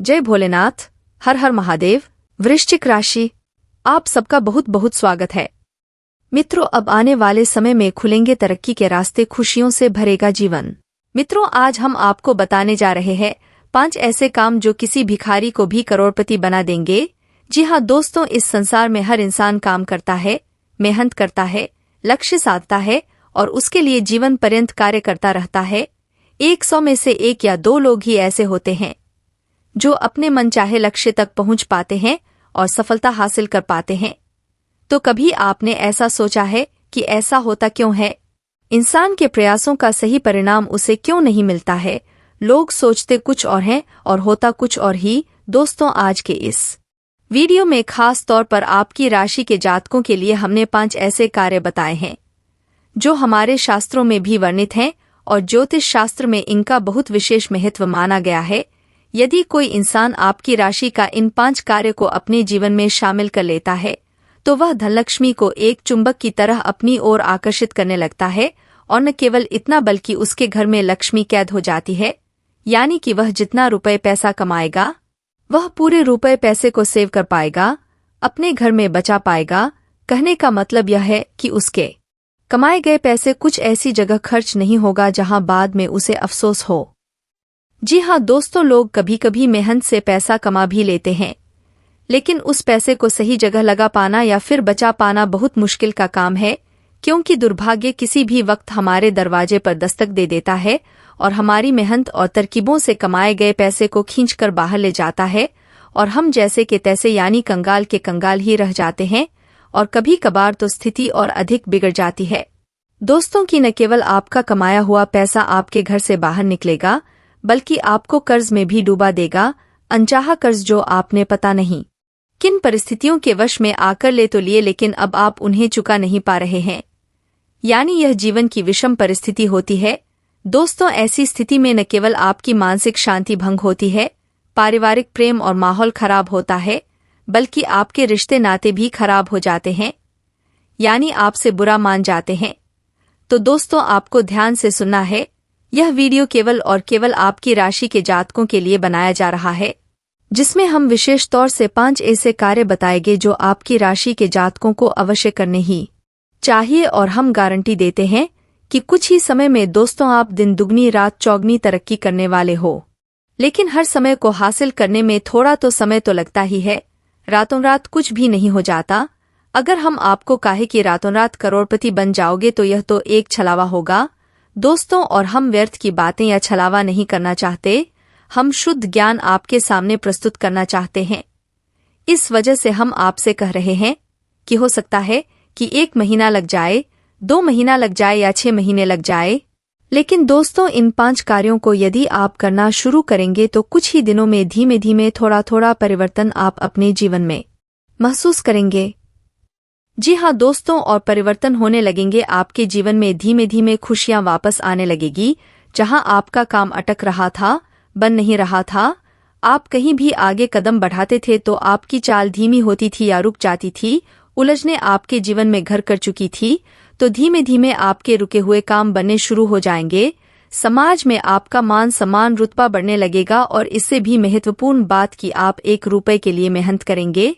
जय भोलेनाथ। हर हर महादेव। वृश्चिक राशि, आप सबका बहुत बहुत स्वागत है। मित्रों, अब आने वाले समय में खुलेंगे तरक्की के रास्ते, खुशियों से भरेगा जीवन। मित्रों, आज हम आपको बताने जा रहे हैं 5 ऐसे काम जो किसी भिखारी को भी करोड़पति बना देंगे। जी हाँ दोस्तों, इस संसार में हर इंसान काम करता है, मेहनत करता है, लक्ष्य साधता है और उसके लिए जीवन पर्यंत कार्य करता रहता है। 100 में से 1 या 2 लोग ही ऐसे होते हैं जो अपने मनचाहे लक्ष्य तक पहुंच पाते हैं और सफलता हासिल कर पाते हैं। तो कभी आपने ऐसा सोचा है कि ऐसा होता क्यों है? इंसान के प्रयासों का सही परिणाम उसे क्यों नहीं मिलता है? लोग सोचते कुछ और हैं और होता कुछ और ही। दोस्तों, आज के इस वीडियो में खास तौर पर आपकी राशि के जातकों के लिए हमने 5 ऐसे कार्य बताए हैं जो हमारे शास्त्रों में भी वर्णित हैं और ज्योतिष शास्त्र में इनका बहुत विशेष महत्व माना गया है। यदि कोई इंसान आपकी राशि का इन 5 कार्य को अपने जीवन में शामिल कर लेता है तो वह धनलक्ष्मी को एक चुंबक की तरह अपनी ओर आकर्षित करने लगता है। और न केवल इतना बल्कि उसके घर में लक्ष्मी कैद हो जाती है, यानी कि वह जितना रुपए पैसा कमाएगा वह पूरे रुपए पैसे को सेव कर पाएगा, अपने घर में बचा पाएगा। कहने का मतलब यह है कि उसके कमाए गए पैसे कुछ ऐसी जगह खर्च नहीं होगा जहां बाद में उसे अफसोस हो। जी हाँ दोस्तों, लोग कभी कभी मेहनत से पैसा कमा भी लेते हैं, लेकिन उस पैसे को सही जगह लगा पाना या फिर बचा पाना बहुत मुश्किल का काम है, क्योंकि दुर्भाग्य किसी भी वक्त हमारे दरवाजे पर दस्तक दे देता है और हमारी मेहनत और तरकीबों से कमाए गए पैसे को खींचकर बाहर ले जाता है और हम जैसे के तैसे यानी कंगाल के कंगाल ही रह जाते हैं। और कभी कभार तो स्थिति और अधिक बिगड़ जाती है दोस्तों कि न केवल आपका कमाया हुआ पैसा आपके घर से बाहर निकलेगा बल्कि आपको कर्ज में भी डूबा देगा। अनचाहा कर्ज जो आपने पता नहीं किन परिस्थितियों के वश में आकर ले तो लिए, लेकिन अब आप उन्हें चुका नहीं पा रहे हैं, यानी यह जीवन की विषम परिस्थिति होती है। दोस्तों, ऐसी स्थिति में न केवल आपकी मानसिक शांति भंग होती है, पारिवारिक प्रेम और माहौल खराब होता है, बल्कि आपके रिश्ते नाते भी खराब हो जाते हैं, यानी आपसे बुरा मान जाते हैं। तो दोस्तों, आपको ध्यान से सुनना है। यह वीडियो केवल और केवल आपकी राशि के जातकों के लिए बनाया जा रहा है, जिसमें हम विशेष तौर से 5 ऐसे कार्य बताएंगे जो आपकी राशि के जातकों को अवश्य करने ही चाहिए। और हम गारंटी देते हैं कि कुछ ही समय में दोस्तों आप दिन दुगनी रात चौगनी तरक्की करने वाले हो। लेकिन हर समय को हासिल करने में थोड़ा तो समय तो लगता ही है, रातों रात कुछ भी नहीं हो जाता। अगर हम आपको कहे कि रातों रात करोड़पति बन जाओगे तो यह तो एक छलावा होगा दोस्तों। और हम व्यर्थ की बातें या छलावा नहीं करना चाहते, हम शुद्ध ज्ञान आपके सामने प्रस्तुत करना चाहते हैं। इस वजह से हम आपसे कह रहे हैं कि हो सकता है कि 1 महीना लग जाए, 2 महीना लग जाए या 6 महीने लग जाए, लेकिन दोस्तों इन 5 कार्यों को यदि आप करना शुरू करेंगे तो कुछ ही दिनों में धीमे धीमे थोड़ा थोड़ा परिवर्तन आप अपने जीवन में महसूस करेंगे। जी हाँ दोस्तों, और परिवर्तन होने लगेंगे आपके जीवन में। धीमे धीमे खुशियां वापस आने लगेगी। जहां आपका काम अटक रहा था, बन नहीं रहा था, आप कहीं भी आगे कदम बढ़ाते थे तो आपकी चाल धीमी होती थी या रुक जाती थी, उलझने आपके जीवन में घर कर चुकी थी, तो धीमे धीमे आपके रुके हुए काम बनने शुरू हो जाएंगे। समाज में आपका मान सम्मान रुतबा बढ़ने लगेगा और इससे भी महत्वपूर्ण बात कि आप 1 रुपए के लिए मेहनत करेंगे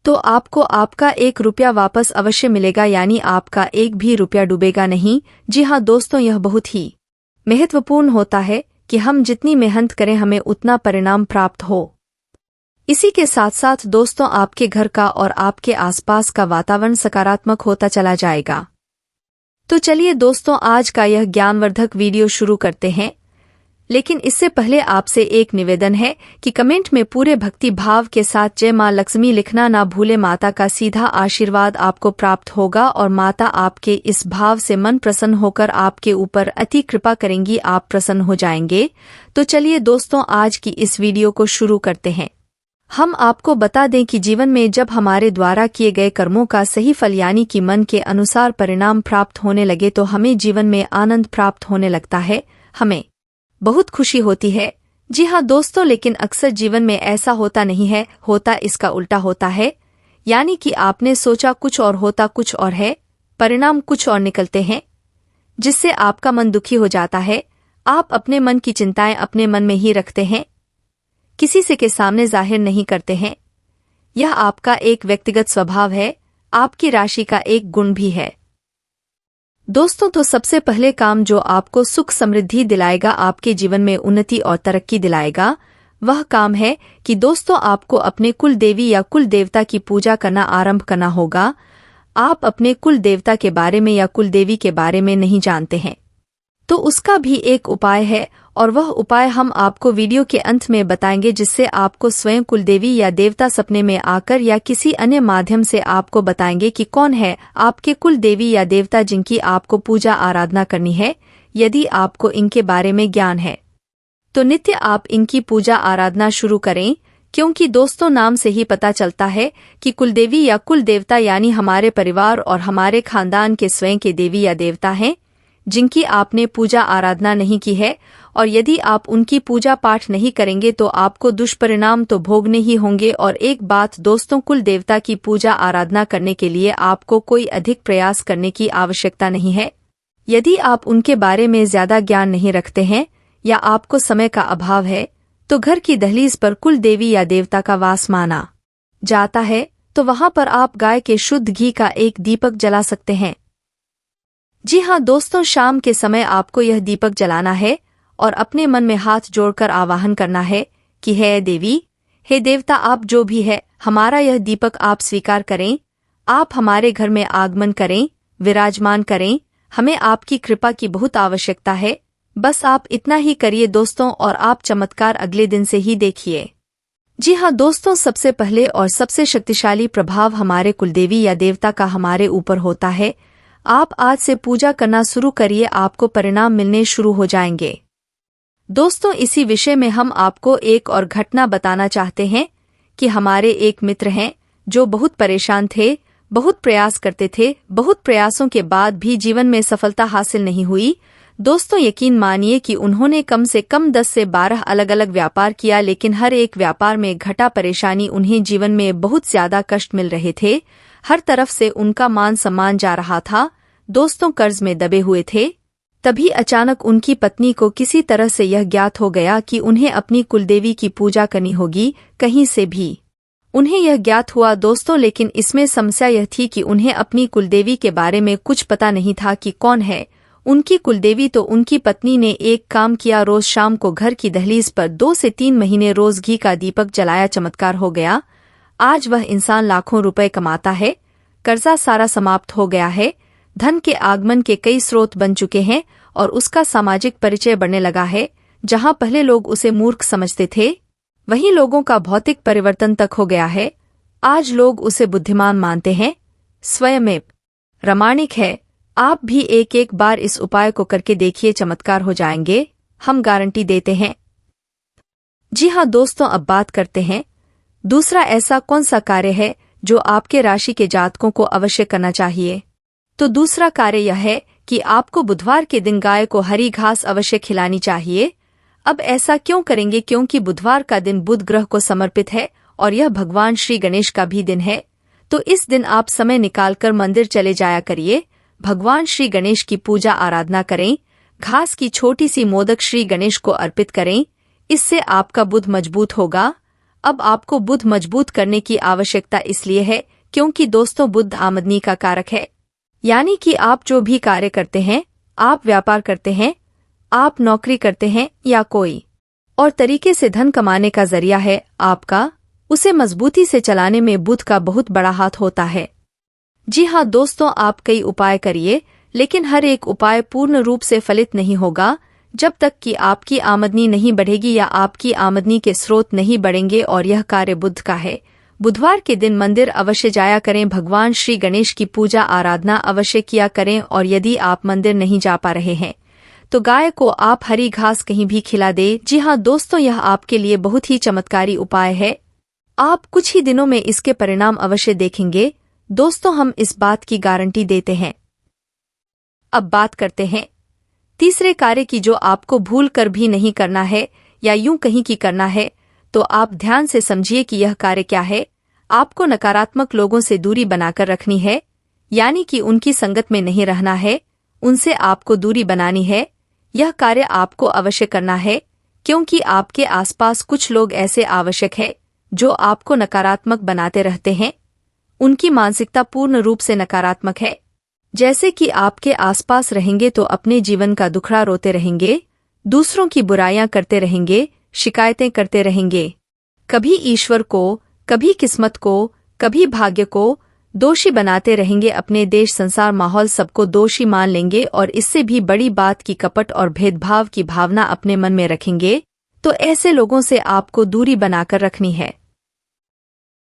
तो आपको आपका 1 रुपया वापस अवश्य मिलेगा, यानी आपका 1 भी रुपया डूबेगा नहीं। जी हाँ दोस्तों, यह बहुत ही महत्वपूर्ण होता है कि हम जितनी मेहनत करें हमें उतना परिणाम प्राप्त हो। इसी के साथ साथ दोस्तों आपके घर का और आपके आसपास का वातावरण सकारात्मक होता चला जाएगा। तो चलिए दोस्तों, आज का यह ज्ञानवर्धक वीडियो शुरू करते हैं, लेकिन इससे पहले आपसे एक निवेदन है कि कमेंट में पूरे भक्ति भाव के साथ जय मां लक्ष्मी लिखना ना भूले। माता का सीधा आशीर्वाद आपको प्राप्त होगा और माता आपके इस भाव से मन प्रसन्न होकर आपके ऊपर अति कृपा करेंगी, आप प्रसन्न हो जाएंगे। तो चलिए दोस्तों, आज की इस वीडियो को शुरू करते हैं। हम आपको बता दें कि जीवन में जब हमारे द्वारा किए गए कर्मों का सही फल यानी कि मन के अनुसार परिणाम प्राप्त होने लगे तो हमें जीवन में आनंद प्राप्त होने लगता है, हमें बहुत खुशी होती है। जी हाँ दोस्तों, लेकिन अक्सर जीवन में ऐसा होता नहीं है, होता इसका उल्टा होता है, यानी कि आपने सोचा कुछ और होता कुछ और है, परिणाम कुछ और निकलते हैं, जिससे आपका मन दुखी हो जाता है। आप अपने मन की चिंताएं अपने मन में ही रखते हैं, किसी से के सामने जाहिर नहीं करते हैं। यह आपका एक व्यक्तिगत स्वभाव है, आपकी राशि का एक गुण भी है। दोस्तों, तो सबसे पहले काम जो आपको सुख समृद्धि दिलाएगा, आपके जीवन में उन्नति और तरक्की दिलाएगा, वह काम है कि दोस्तों आपको अपने कुल देवी या कुल देवता की पूजा करना आरंभ करना होगा। आप अपने कुल देवता के बारे में या कुल देवी के बारे में नहीं जानते हैं, तो उसका भी एक उपाय है, और वह उपाय हम आपको वीडियो के अंत में बताएंगे, जिससे आपको स्वयं कुलदेवी या देवता सपने में आकर या किसी अन्य माध्यम से आपको बताएंगे कि कौन है आपके कुल देवी या देवता जिनकी आपको पूजा आराधना करनी है। यदि आपको इनके बारे में ज्ञान है तो नित्य आप इनकी पूजा आराधना शुरू करें, क्योंकि दोस्तों नाम से ही पता चलता है कि कुलदेवी या कुल देवता यानी हमारे परिवार और हमारे खानदान के स्वयं के देवी या देवता हैं, जिनकी आपने पूजा आराधना नहीं की है। और यदि आप उनकी पूजा पाठ नहीं करेंगे तो आपको दुष्परिणाम तो भोगने ही होंगे। और एक बात दोस्तों, कुल देवता की पूजा आराधना करने के लिए आपको कोई अधिक प्रयास करने की आवश्यकता नहीं है। यदि आप उनके बारे में ज्यादा ज्ञान नहीं रखते हैं या आपको समय का अभाव है, तो घर की दहलीज पर कुल देवी या देवता का वास माना जाता है, तो वहां पर आप गाय के शुद्ध घी का एक दीपक जला सकते हैं। जी हाँ दोस्तों, शाम के समय आपको यह दीपक जलाना है और अपने मन में हाथ जोड़कर आवाहन करना है कि हे देवी, हे देवता, आप जो भी है, हमारा यह दीपक आप स्वीकार करें। आप हमारे घर में आगमन करें, विराजमान करें। हमें आपकी कृपा की बहुत आवश्यकता है। बस आप इतना ही करिए दोस्तों, और आप चमत्कार अगले दिन से ही देखिए। जी हाँ दोस्तों, सबसे पहले और सबसे शक्तिशाली प्रभाव हमारे कुलदेवी या देवता का हमारे ऊपर होता है। आप आज से पूजा करना शुरू करिए, आपको परिणाम मिलने शुरू हो जाएंगे। दोस्तों, इसी विषय में हम आपको एक और घटना बताना चाहते हैं कि हमारे एक मित्र हैं जो बहुत परेशान थे, बहुत प्रयास करते थे, बहुत प्रयासों के बाद भी जीवन में सफलता हासिल नहीं हुई। दोस्तों, यकीन मानिए कि उन्होंने कम से कम 10 से 12 अलग अलग व्यापार किया, लेकिन हर एक व्यापार में घटा परेशानी, उन्हें जीवन में बहुत ज्यादा कष्ट मिल रहे थे। हर तरफ से उनका मान सम्मान जा रहा था। दोस्तों, कर्ज में दबे हुए थे। तभी अचानक उनकी पत्नी को किसी तरह से यह ज्ञात हो गया कि उन्हें अपनी कुलदेवी की पूजा करनी होगी, कहीं से भी उन्हें यह ज्ञात हुआ दोस्तों। लेकिन इसमें समस्या यह थी कि उन्हें अपनी कुलदेवी के बारे में कुछ पता नहीं था कि कौन है उनकी कुलदेवी। तो उनकी पत्नी ने एक काम किया, रोज शाम को घर की दहलीज पर 2 से 3 महीने रोज घी का दीपक जलाया। चमत्कार हो गया। आज वह इंसान लाखों रुपए कमाता है, कर्जा सारा समाप्त हो गया है, धन के आगमन के कई स्रोत बन चुके हैं और उसका सामाजिक परिचय बढ़ने लगा है। जहां पहले लोग उसे मूर्ख समझते थे, वहीं लोगों का भौतिक परिवर्तन तक हो गया है। आज लोग उसे बुद्धिमान मानते हैं, स्वयं प्रामाणिक है। आप भी एक एक बार इस उपाय को करके देखिए, चमत्कार हो जाएंगे, हम गारंटी देते हैं। जी हाँ दोस्तों, अब बात करते हैं दूसरा ऐसा कौन सा कार्य है जो आपके राशि के जातकों को अवश्य करना चाहिए। तो दूसरा कार्य यह है कि आपको बुधवार के दिन गाय को हरी घास अवश्य खिलानी चाहिए। अब ऐसा क्यों करेंगे? क्योंकि बुधवार का दिन बुध ग्रह को समर्पित है और यह भगवान श्री गणेश का भी दिन है। तो इस दिन आप समय निकालकर मंदिर चले जाया करिए, भगवान श्री गणेश की पूजा आराधना करें, घास की छोटी सी मोदक श्री गणेश को अर्पित करें। इससे आपका बुध मजबूत होगा। अब आपको बुध मजबूत करने की आवश्यकता इसलिए है क्योंकि दोस्तों, बुध आमदनी का कारक है। यानी कि आप जो भी कार्य करते हैं, आप व्यापार करते हैं, आप नौकरी करते हैं या कोई और तरीके से धन कमाने का जरिया है आपका, उसे मजबूती से चलाने में बुध का बहुत बड़ा हाथ होता है। जी हाँ दोस्तों, आप कई उपाय करिए, लेकिन हर एक उपाय पूर्ण रूप से फलित नहीं होगा जब तक कि आपकी आमदनी नहीं बढ़ेगी या आपकी आमदनी के स्रोत नहीं बढ़ेंगे। और यह कार्य बुध का है। बुधवार के दिन मंदिर अवश्य जाया करें, भगवान श्री गणेश की पूजा आराधना अवश्य किया करें। और यदि आप मंदिर नहीं जा पा रहे हैं तो गाय को आप हरी घास कहीं भी खिला दे। जी हाँ दोस्तों, यह आपके लिए बहुत ही चमत्कारी उपाय है। आप कुछ ही दिनों में इसके परिणाम अवश्य देखेंगे दोस्तों, हम इस बात की गारंटी देते हैं। अब बात करते हैं तीसरे कार्य की, जो आपको भूल कर भी नहीं करना है या यूं कहीं की करना है। तो आप ध्यान से समझिए कि यह कार्य क्या है। आपको नकारात्मक लोगों से दूरी बनाकर रखनी है, यानी कि उनकी संगत में नहीं रहना है, उनसे आपको दूरी बनानी है। यह कार्य आपको अवश्य करना है, क्योंकि आपके आसपास कुछ लोग ऐसे आवश्यक हैं जो आपको नकारात्मक बनाते रहते हैं। उनकी मानसिकता पूर्ण रूप से नकारात्मक है। जैसे कि आपके आसपास रहेंगे तो अपने जीवन का दुखड़ा रोते रहेंगे, दूसरों की बुराइयां करते रहेंगे, शिकायतें करते रहेंगे। कभी ईश्वर को, कभी किस्मत को, कभी भाग्य को दोषी बनाते रहेंगे। अपने देश, संसार, माहौल सबको दोषी मान लेंगे और इससे भी बड़ी बात की कपट और भेदभाव की भावना अपने मन में रखेंगे। तो ऐसे लोगों से आपको दूरी बनाकर रखनी है।